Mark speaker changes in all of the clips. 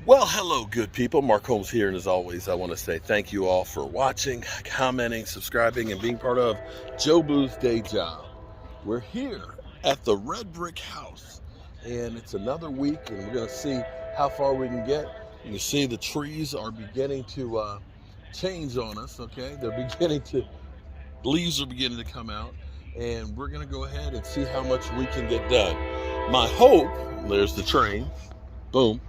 Speaker 1: Well, hello, good people. Mark Holmes here, and as always, I want to say thank you all for watching, commenting, subscribing, and being part of Joe Boo's Day Job. We're here at the Red Brick House, and it's another week, and we're going to see how far we can get. You can see the trees are beginning to change on us, okay? Leaves are beginning to come out, and we're going to go ahead and see how much we can get done. My hope, there's the train, boom,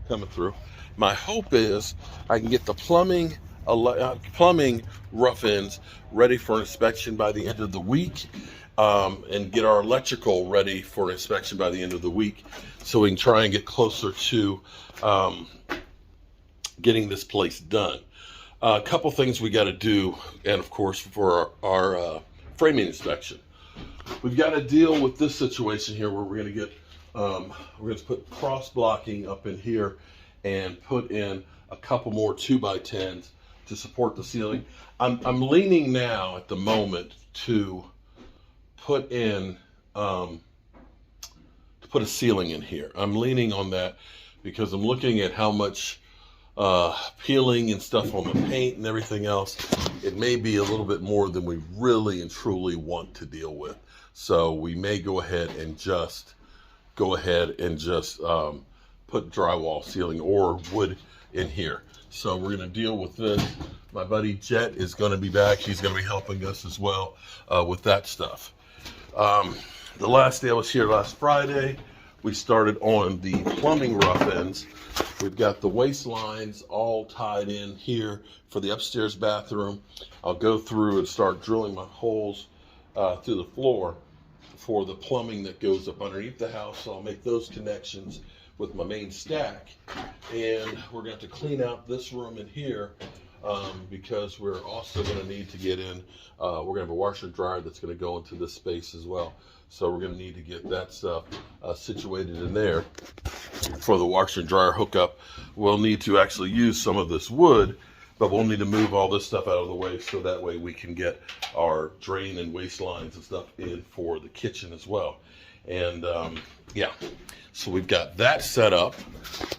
Speaker 1: coming through. My hope is I can get the plumbing rough ends ready for inspection by the end of the week, and get our electrical ready for inspection by the end of the week, so we can try and get closer to getting this place done. A couple things we got to do, and of course for our framing inspection, we've got to deal with this situation here where we're going to get we're going to put cross blocking up in here and put in a couple more 2x10s to support the ceiling. I'm leaning now at the moment to put in to put a ceiling in here. I'm leaning on that because I'm looking at how much peeling and stuff on the paint and everything else. It may be a little bit more than we really and truly want to deal with. So we may go ahead and just put drywall ceiling or wood in here. So we're going to deal with this. My buddy Jet is going to be back. He's going to be helping us as well with that stuff. The last day I was here last Friday, we started on the plumbing rough ends. We've got the waste lines all tied in here for the upstairs bathroom. I'll go through and start drilling my holes through the floor for the plumbing that goes up underneath the house. So I'll make those connections with my main stack, and we're going to have to clean out this room in here because we're also going to need to get in, we're going to have a washer and dryer that's going to go into this space as well. So we're going to need to get that stuff situated in there for the washer and dryer hookup. We'll need to actually use some of this wood, but we'll need to move all this stuff out of the way so that way we can get our drain and waste lines and stuff in for the kitchen as well. And yeah, so we've got that set up.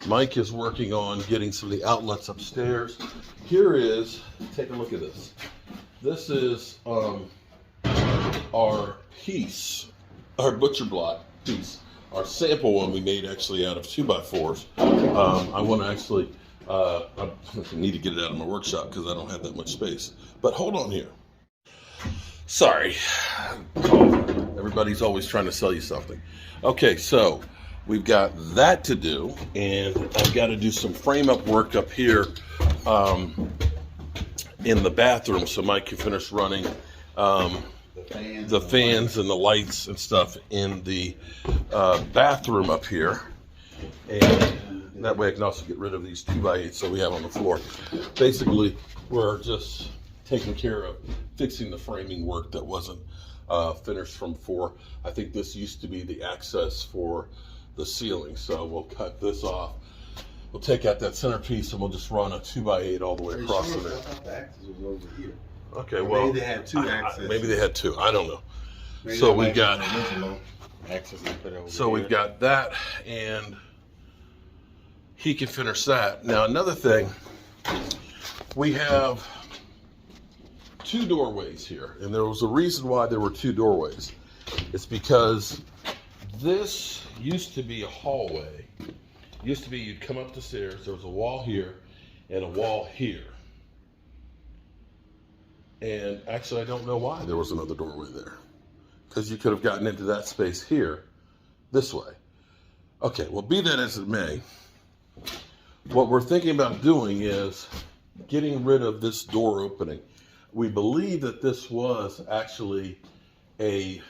Speaker 1: Mike is working on getting some of the outlets upstairs. Here is, take a look at this. This is our piece, our butcher block piece, our sample one we made actually out of 2x4s. I want to actually, I need to get it out of my workshop because I don't have that much space. But hold on here. Sorry. Everybody's always trying to sell you something. Okay, so we've got that to do, and I've got to do some frame up work up here in the bathroom so Mike can finish running the fans and the lights and stuff in the bathroom up here. And that way I can also get rid of these 2x8s that we have on the floor. Basically, we're just taking care of fixing the framing work that wasn't finished from before. I think this used to be the access for the ceiling, so we'll cut this off. We'll take out that centerpiece and we'll just run a 2x8 all the way across in there.
Speaker 2: The access was over here.
Speaker 1: Okay, well,
Speaker 2: maybe they had two access.
Speaker 1: Maybe they had two. I don't know. So we've got
Speaker 2: access.
Speaker 1: So we've got that, and he can finish that. Now another thing, we have two doorways here, and there was a reason why there were two doorways. It's because this used to be a hallway. It used to be you'd come up the stairs, there was a wall here and a wall here. And actually I don't know why there was another doorway there, because you could have gotten into that space here this way. Okay, well, be that as it may, what we're thinking about doing is getting rid of this door opening. We believe that this was actually a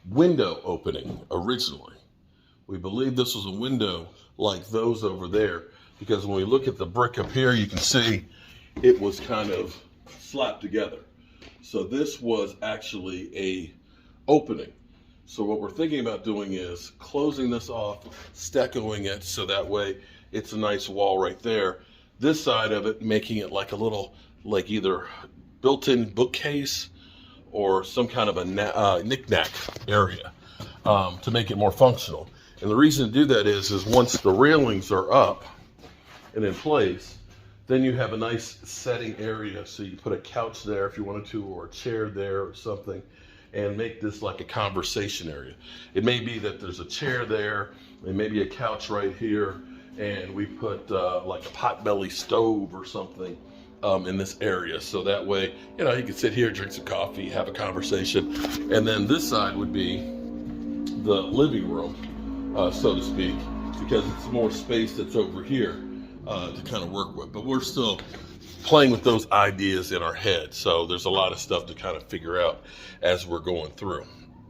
Speaker 1: window opening originally. We believe this was a window like those over there, because when we look at the brick up here, you can see it was kind of slapped together. So this was actually a opening. So what we're thinking about doing is closing this off, stuccoing it so that way it's a nice wall right there. This side of it, making it like a little, like either built-in bookcase or some kind of a knick-knack area to make it more functional. And the reason to do that is once the railings are up and in place, then you have a nice setting area. So you put a couch there if you wanted to, or a chair there or something, and make this like a conversation area. It may be that there's a chair there and maybe a couch right here, and we put like a potbelly stove or something in this area. So that way, you know, you can sit here, drink some coffee, have a conversation. And then this side would be the living room, so to speak, because it's more space that's over here to kind of work with. But we're still playing with those ideas in our head. So there's a lot of stuff to kind of figure out as we're going through.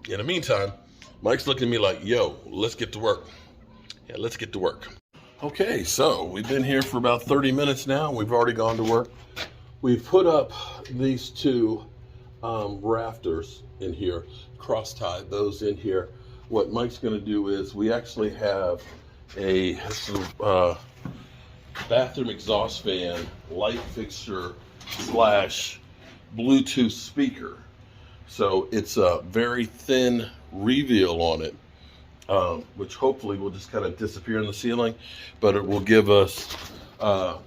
Speaker 1: In the meantime, Mike's looking at me like, yo, let's get to work. Yeah, let's get to work. Okay, so we've been here for about 30 minutes now. We've already gone to work. We've put up these two rafters in here, cross-tied those in here. What Mike's going to do is we actually have a bathroom exhaust fan, light fixture / Bluetooth speaker. So it's a very thin reveal on it, which hopefully will just kind of disappear in the ceiling, but it will give us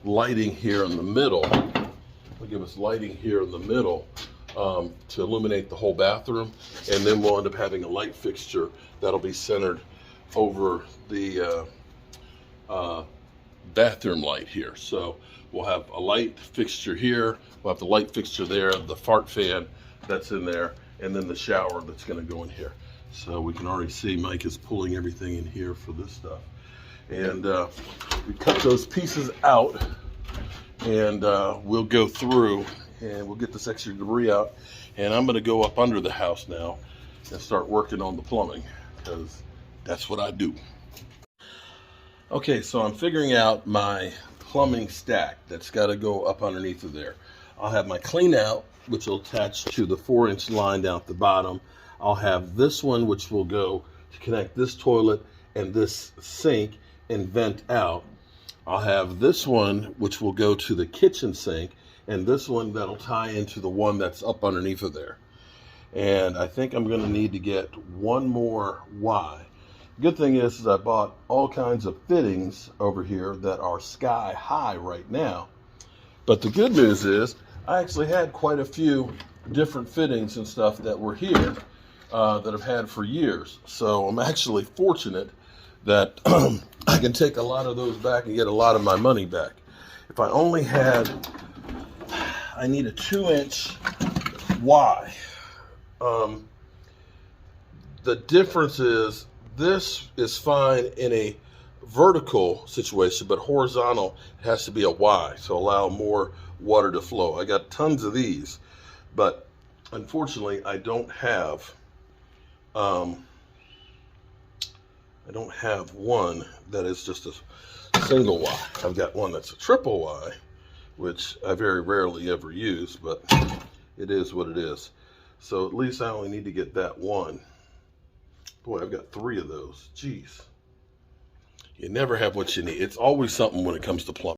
Speaker 1: lighting here in the middle. It'll give us lighting here in the middle to illuminate the whole bathroom, and then we'll end up having a light fixture that'll be centered over the bathroom light here. So we'll have a light fixture here, we'll have the light fixture there, the fart fan that's in there, and then the shower that's going to go in here. So we can already see Mike is pulling everything in here for this stuff. And we cut those pieces out, and we'll go through and we'll get this extra debris out. And I'm going to go up under the house now and start working on the plumbing, because that's what I do. Okay, so I'm figuring out my plumbing stack that's got to go up underneath of there. I'll have my clean out, which will attach to the 4-inch line down at the bottom. I'll have this one, which will go to connect this toilet and this sink and vent out. I'll have this one, which will go to the kitchen sink, and this one that'll tie into the one that's up underneath of there. And I think I'm going to need to get one more Y. Good thing is I bought all kinds of fittings over here that are sky high right now. But the good news is I actually had quite a few different fittings and stuff that were here that I've had for years. So I'm actually fortunate that I can take a lot of those back and get a lot of my money back. If I only had, I need a 2-inch Y. The difference is this is fine in a vertical situation, but horizontal has to be a Y to allow more water to flow. I got tons of these, but unfortunately I don't have one that is just a single Y. I've got one that's a triple Y, which I very rarely ever use, but it is what it is. So at least I only need to get that one. Boy, I've got 3 of those. Jeez. You never have what you need. It's always something when it comes to plumbing.